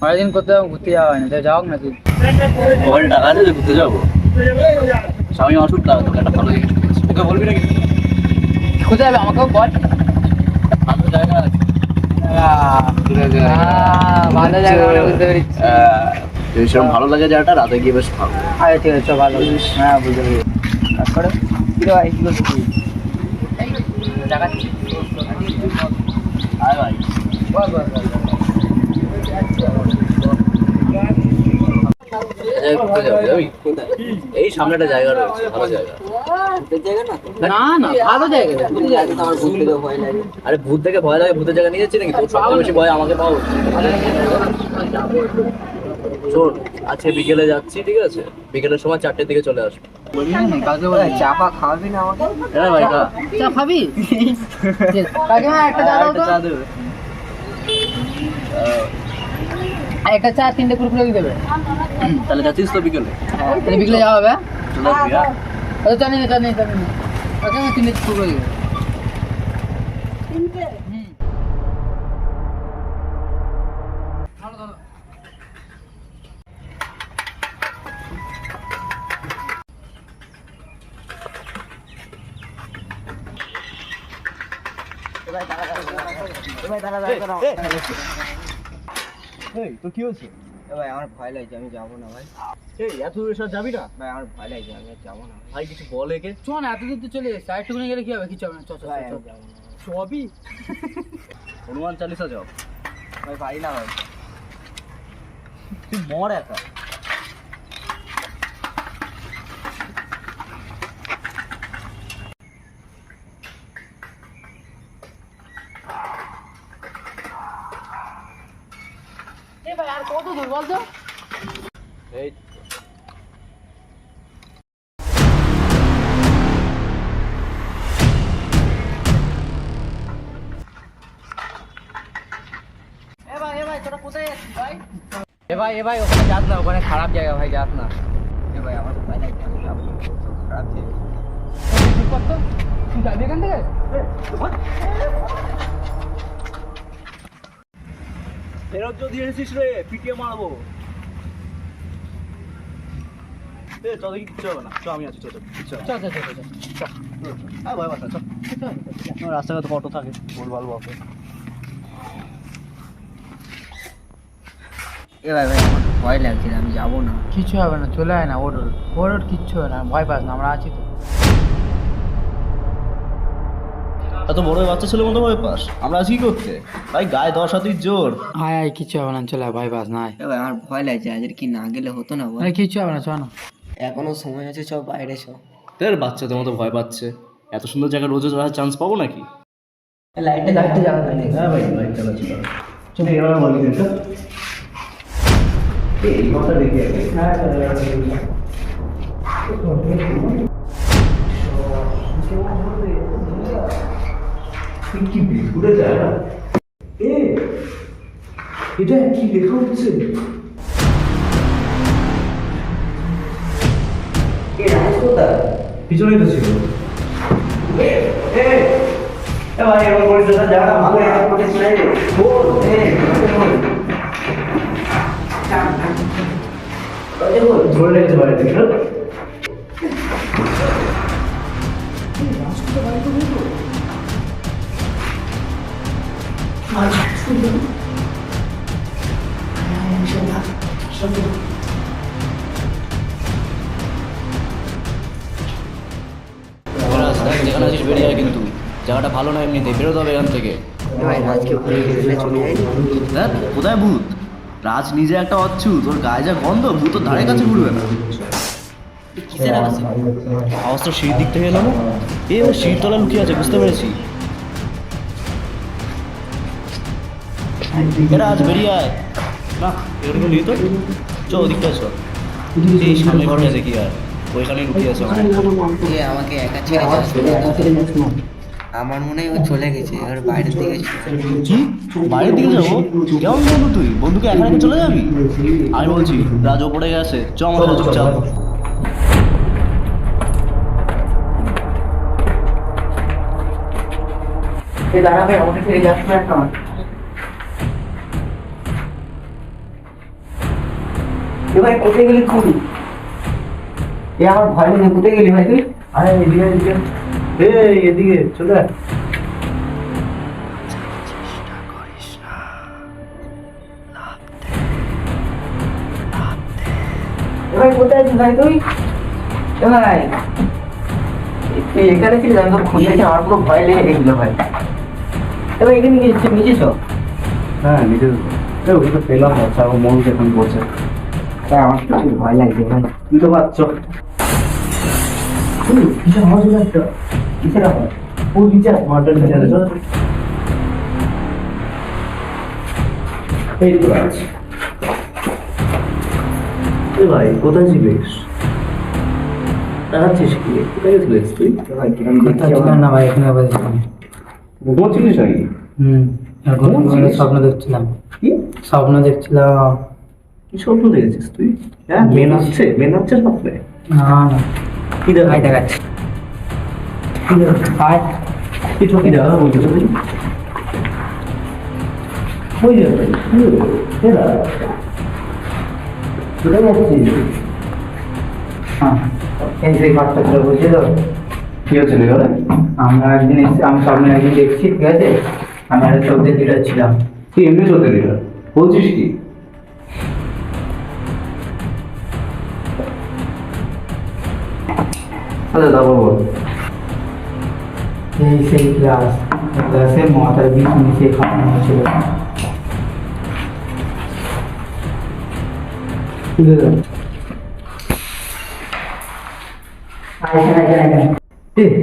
অনেকদিন কোথাও ঘুরতে যাওয়া হয়নি, তাই যাও নাকি? মোবাইল টাকা আছে যে ঘুরতে যাবো? স্বামী অসুখ লাগতো, একটা ভালো জিনিস পেয়েছি। ওকে বলবি নাকি? কোথায় যাবে আমাকেও বল। ভালো জায়গা আছে। ভালো জায়গা মানে বুঝতে পেরেছি। যদি সেরকম ভালো লাগে জায়গাটা, রাতে গিয়ে বেশ ভালো। আরে ঠিক আছে, ভালো। হ্যাঁ, বুঝতে পেরেছি। তারপরে কি রে ভাই, কি করছিস তুই? দেখাচ্ছি। আয় ভাই। বল বল বল। এই সামনে একটা জায়গা রয়েছে, ভালো জায়গা। না না, ভালো জায়গা না। আরে ভূত দেখে ভয় লাগে, ভূতের জায়গা নিয়ে যাচ্ছি নাকি? তোর সবচেয়ে বেশি ভয় আমাকে পাও। শোন, আজকে বিকেলে যাচ্ছি, ঠিক আছে? বিকেলের সময় 4টের দিকে চলে আসবো। চা পা খাওয়াবি না আমাকে? হ্যাঁ ভাই, চা খাবি? কাকিমা একটা চা দাও তো। চা দেবে? একটা চা 3টে কুরকুরে দিয়ে দেবে। তাহলে যাচ্ছিস তো বিকেলে? তাহলে বিকেলে যাওয়া হবে। চলে আসবি, হ্যাঁ? আচ্ছা, চা নিয়ে কাকিমা 3টে কুরকুরে দিয়ে দেবে। তো কি হচ্ছে? ভাই আমার ভয় লাগছে, আমি যাবো না ভাই। এই এত দূরের সাথে যাবি না? ভাই আমার ভয় লাগছে, আমি আর যাবো না ভাই কিছু বল একে। চ না, এত দূর তো চলে এসেছে, আর একটুখানি গেলে কি হবে? কিছু হবে না, চ চ ভাই, চ আমি যাবো না। সবই হনুমান চালিসা যাও। ভাই পারি না ভাই। তুই মর একা। ভাই আর কত দূর বলতো? এই তোরা কোথায় যাচ্ছিস ভাই? এ ভাই ওখানে যাস না, ওখানে খারাপ জায়গা ভাই, যাস না। ভাই আমার ভয় লাগছে, আমি যাবো না, খারাপ জায়গা। তুই যাবি এখান থেকে? ফেরত যদি এসেছিস রে, পিটিয়ে মারবো। চল দেখি, কিচ্ছু হবে না। চ, আমি আছি। চল চ চ চ চ চ। হ্যাঁ ভয় পাচ্ছ। রাস্তাঘাটে কত থাকে, বলবো ওকে। ভাই আমার ভয় লাগছে, আমি যাবো না। কিছু হবে না, চলে আয় না, ওর কিচ্ছু হবে না, ভয় পাস না, আমরা আছি তো। এত বড় বাচ্চা ছেলে মতো ভয় পাস? আমরা আছি কি করতে? ভাই গায়ে 10 হাতির জোর। আয় আয়, কিছু হবে না, চলে ভয় পাস না। ভাই আমার ভয় লাগছে, আজের কি না গেলে হতো না? আরে কিছু হবে না, চ না, এখনো সময় আছে, চ বাইরে চ। তোর বাচ্চাদের মতো ভয় পাচ্ছে। এত সুন্দর জায়গায় রোজ রোজ চান্স পাবো নাকি? লাইটে যাওয়া হয় না। হ্যাঁ ভাই, লাইট চালাচ্ছি। চল এবার বলি তো। এই কথা দেখি আগে। কি ঘুরে যায় না? এটা কি লেখা হচ্ছে? পিছনেই তো ছিল। ভাই এবার পরিচয়টা জায়গাটা ভালো ধরে লেগেছে বাড়ি থেকে। যেখানে আছিস বেরিয়ে যায়, কিন্তু জায়গাটা ভালো না, এমনিতে বেরোতে হবে এখান থেকে। দেখ কোথায় ভূত? রাজ নিজে একটা অচ্ছুত, তোর গায়ে যা গন্ধ, ভূত তোর ধারে কাছে ঘুরবে না। কিসের আওয়াজ? আওয়াজটা সিঁড়ির দিক থেকে এলো না? ও সিঁড়ির তলায় লুকিয়ে আছে, বুঝতে পেরেছি। এরা আজ বেরিয়ে আয় না, এগুলো নিয়ে তো চ, ওদিকটা চ। এই সামনে ঘরটা দেখি, আর ওইখানে লুকিয়ে আছে। আমাকে একা ছেড়ে যাচ্ছে, আমার মনে হয় ও চলে গেছে, আর বাইরের দিকে। কি বাইরের দিকে যাবো? কেমন বন্ধু তুই? বন্ধুকে একা রেখে চলে যাবি? আমি বলছি রাজ ওপরে গেছে, চ আমাদের সাথে চুপচাপ। দাঁড়াবে, আমাকে ছেড়ে যাস না এখন। এ ভাই কোথায় গেলি তুই? এ আমার ভয় নেই, কোথায় গেলি ভাই তুই? আরে এদিকে এদিকে এই এদিকে চলে আয়। এ ভাই কোথায় আছিস ভাই তুই? এ ভাই তুই এখানে ছিলিস, আমি তো খুঁজেছি, আমার পুরো ভয় লেগে গেছিল ভাই। এ ভাই এখানে নিচেছ? হ্যাঁ নিজে ওই তো পেলাম বাচ্চা আমার মন যেখানে পড়ছে। ভাই আমার প্রচুর ভয় লাগছে ভাই। তুই তো পাচ্ছ কিসের আওয়াজ হলো একটা? কিসের আওয়াজ? ও নিচে মার্ডার নিচে চল। এই তো আছে। এ ভাই কোথায় ছিলিস? দাঁড়াচ্ছিস কি? কোথায় গেছিলিস তুই? ভাই কিরম দেখছিলাম না ভাই, এখানে বসেছিলাম। ঘুমোচ্ছিলিস নাকি? স্বপ্ন দেখছিলাম। কি স্বপ্ন দেখছিলাম। কি স্বপ্ন দেখেছিস তুই? হ্যাঁ মেন আসছে স্বপ্নে। না না, কি দেখা ভাই দেখাচ্ছি। কি দেখা ভাই কি ছবি দেখা বলছিস তুই? ওই যে কোথায় যাচ্ছিস? হ্যাঁ, এই যে ঘরটা ছিল, বুঝলি তো? কি হচ্ছে রে ওরা? আমি স্বপ্নে একদিন দেখছি, ঠিক আছে? আমি একটা চোখ দিয়ে ছিলাম। তুই এমনি চলতে দিল বলছিস কি? আচ্ছা তারপর বল। এই সেই ক্লাসে মাথার বিষ মিশিয়ে খাওয়ানো হয়েছিল।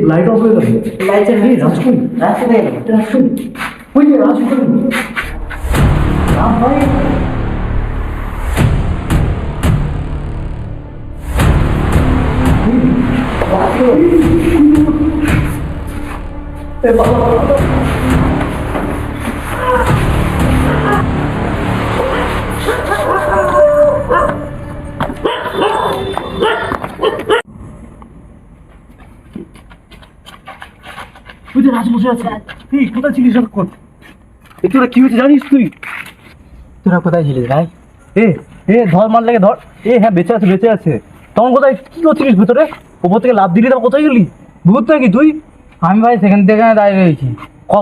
লাইট অফ হয়ে গেল। লাইট জ্বালিয়ে এই রাজকুল রাস্তাতে এলো। রাজকুল ওই যে রাজকুল রাম ভাই তুই তো রাজ বসে আছে। তুই কোথায় ছিলিস এখন? তোরা কি হয়েছে জানিস তুই? তোরা কোথায় ছিলিস ভাই? এ এ ধর মার লেগে ধর। এ হ্যাঁ বেঁচে আছে বেঁচে আছে। তখন কোথায় কি করছিলিস ভিতরে? ওপর থেকে লাফ দিলি তখন কোথায় গেলি? ভূত নাকি তুই? আমি ভাই সেখান থেকে দাঁড়িয়ে রয়েছি।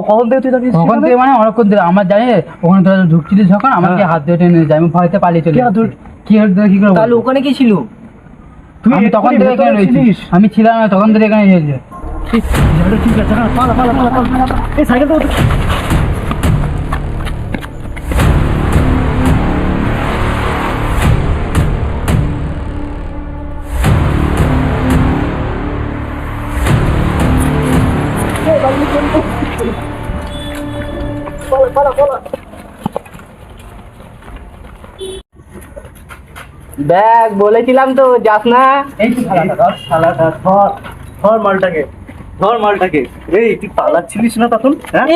কখন থেকে তুই দাঁড়িয়ে কখন থেকে মানে অনেকক্ষণ ধরে। আমার জানি ওখানে তোরা ঢুকছিলিস যখন, আমাকে হাত ধরে টেনে নিয়ে যায়, আমি ভয়তে পালিয়ে চলে কে হাত ধরে? কি হাত ধরে কি করে তাহলে বলবো? ওখানে কি ছিল? তুই আমি তখন থেকে এখানে রয়েছি। আমি ছিলাম না তখন থেকে এখানে রয়েছি। ঠিক আছে না পালা পালা পালা পালা। এই সাইকেল তো দেখ বলেছিলাম তো, যাস না। এই তুই শালাটা ধর শালাটা ধর ধর মালটাকে ধর মালটাকে। এই তুই পালাচ্ছিলিস না তখন? হ্যাঁ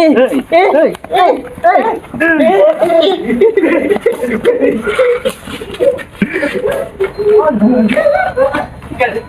ঠিক আছে।